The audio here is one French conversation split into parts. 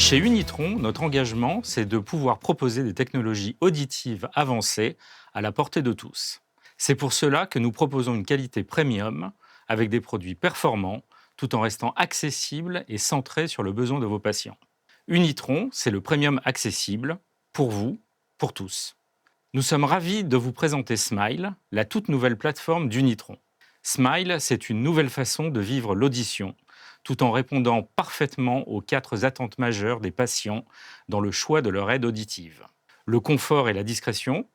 Chez Unitron, notre engagement, c'est de pouvoir proposer des technologies auditives avancées à la portée de tous. C'est pour cela que nous proposons une qualité premium avec des produits performants tout en restant accessibles et centrés sur le besoin de vos patients. Unitron, c'est le premium accessible pour vous, pour tous. Nous sommes ravis de vous présenter Smile, la toute nouvelle plateforme d'Unitron. Smile, c'est une nouvelle façon de vivre l'audition, tout en répondant parfaitement aux 4 attentes majeures des patients dans le choix de leur aide auditive. Le confort et la discrétion,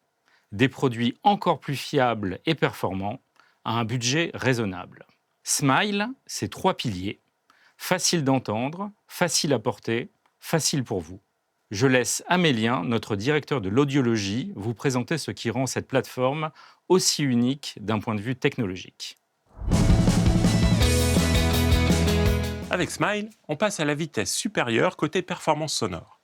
des produits encore plus fiables et performants, à un budget raisonnable. Smile, c'est 3 piliers: facile d'entendre, facile à porter, facile pour vous. Je laisse Amélien, notre directeur de l'audiologie, vous présenter ce qui rend cette plateforme aussi unique d'un point de vue technologique. Avec Smile, on passe à la vitesse supérieure côté performance sonore.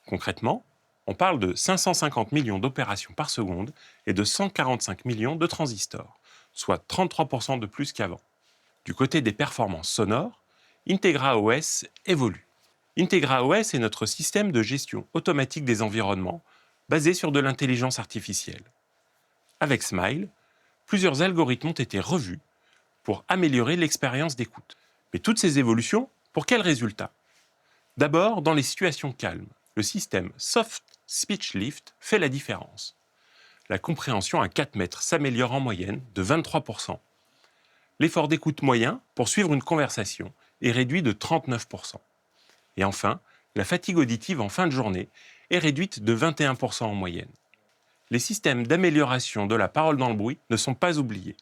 Concrètement, on parle de 550 millions d'opérations par seconde et de 145 millions de transistors, soit 33% de plus qu'avant. Du côté des performances sonores, Integra OS évolue. Integra OS est notre système de gestion automatique des environnements basé sur de l'intelligence artificielle. Avec Smile, plusieurs algorithmes ont été revus pour améliorer l'expérience d'écoute. Mais toutes ces évolutions, pour quel résultat? D'abord, dans les situations calmes, le système Soft Speech Lift fait la différence. La compréhension à 4 mètres s'améliore en moyenne de 23%. L'effort d'écoute moyen pour suivre une conversation est réduit de 39%. Et enfin, la fatigue auditive en fin de journée est réduite de 21% en moyenne. Les systèmes d'amélioration de la parole dans le bruit ne sont pas oubliés.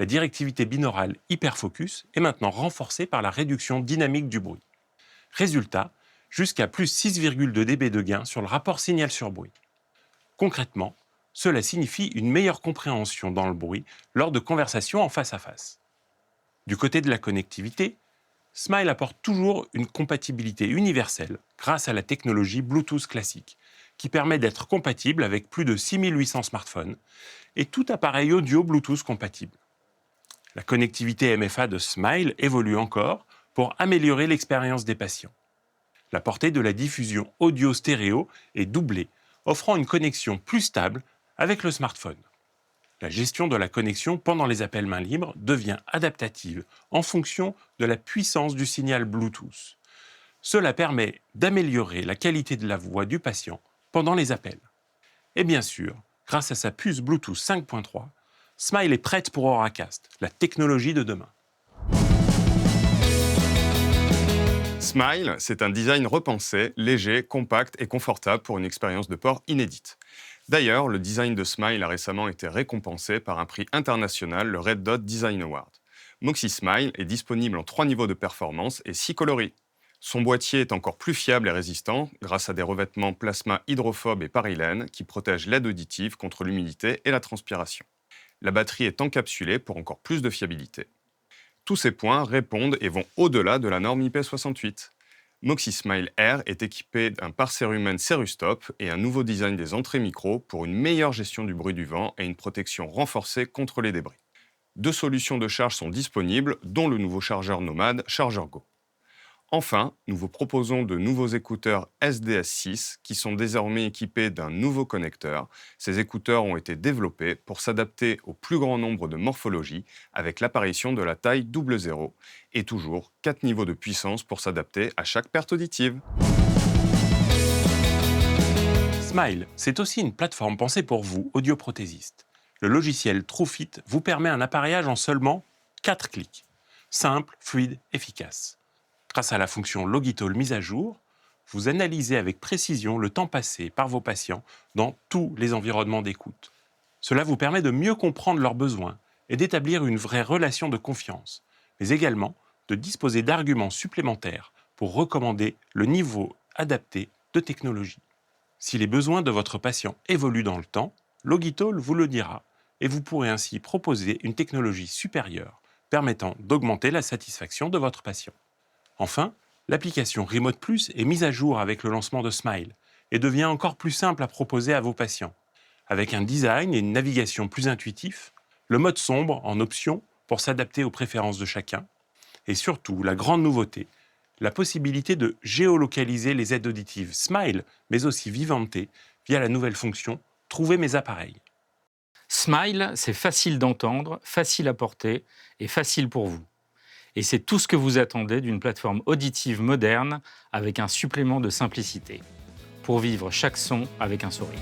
La directivité binaurale hyperfocus est maintenant renforcée par la réduction dynamique du bruit. Résultat, jusqu'à plus 6,2 dB de gain sur le rapport signal sur bruit. Concrètement, cela signifie une meilleure compréhension dans le bruit lors de conversations en face à face. Du côté de la connectivité, Smile apporte toujours une compatibilité universelle grâce à la technologie Bluetooth classique, qui permet d'être compatible avec plus de 6800 smartphones et tout appareil audio Bluetooth compatible. La connectivité MFA de Smile évolue encore pour améliorer l'expérience des patients. La portée de la diffusion audio-stéréo est doublée, offrant une connexion plus stable avec le smartphone. La gestion de la connexion pendant les appels main libre devient adaptative en fonction de la puissance du signal Bluetooth. Cela permet d'améliorer la qualité de la voix du patient pendant les appels. Et bien sûr, grâce à sa puce Bluetooth 5.3, Smile est prête pour Auracast, la technologie de demain. Smile, c'est un design repensé, léger, compact et confortable pour une expérience de port inédite. D'ailleurs, le design de Smile a récemment été récompensé par un prix international, le Red Dot Design Award. Moxie Smile est disponible en 3 niveaux de performance et 6 coloris. Son boîtier est encore plus fiable et résistant grâce à des revêtements plasma hydrophobes et parylènes qui protègent l'aide auditive contre l'humidité et la transpiration. La batterie est encapsulée pour encore plus de fiabilité. Tous ces points répondent et vont au-delà de la norme IP68. Moxie Smile Air est équipé d'un pare-cérumen Cerustop et un nouveau design des entrées micro pour une meilleure gestion du bruit du vent et une protection renforcée contre les débris. 2 solutions de charge sont disponibles, dont le nouveau chargeur nomade ChargerGo. Enfin, nous vous proposons de nouveaux écouteurs SDS6 qui sont désormais équipés d'un nouveau connecteur. Ces écouteurs ont été développés pour s'adapter au plus grand nombre de morphologies avec l'apparition de la taille 00 et toujours 4 niveaux de puissance pour s'adapter à chaque perte auditive. Smile, c'est aussi une plateforme pensée pour vous, audioprothésistes. Le logiciel TrueFit vous permet un appareillage en seulement 4 clics. Simple, fluide, efficace. Grâce à la fonction Logitol mise à jour, vous analysez avec précision le temps passé par vos patients dans tous les environnements d'écoute. Cela vous permet de mieux comprendre leurs besoins et d'établir une vraie relation de confiance, mais également de disposer d'arguments supplémentaires pour recommander le niveau adapté de technologie. Si les besoins de votre patient évoluent dans le temps, Logitol vous le dira et vous pourrez ainsi proposer une technologie supérieure permettant d'augmenter la satisfaction de votre patient. Enfin, l'application Remote Plus est mise à jour avec le lancement de Smile et devient encore plus simple à proposer à vos patients. Avec un design et une navigation plus intuitifs, le mode sombre en option pour s'adapter aux préférences de chacun, et surtout la grande nouveauté, la possibilité de géolocaliser les aides auditives Smile, mais aussi Vivante, via la nouvelle fonction « Trouver mes appareils ». Smile, c'est facile d'entendre, facile à porter et facile pour vous. Et c'est tout ce que vous attendez d'une plateforme auditive moderne avec un supplément de simplicité pour vivre chaque son avec un sourire.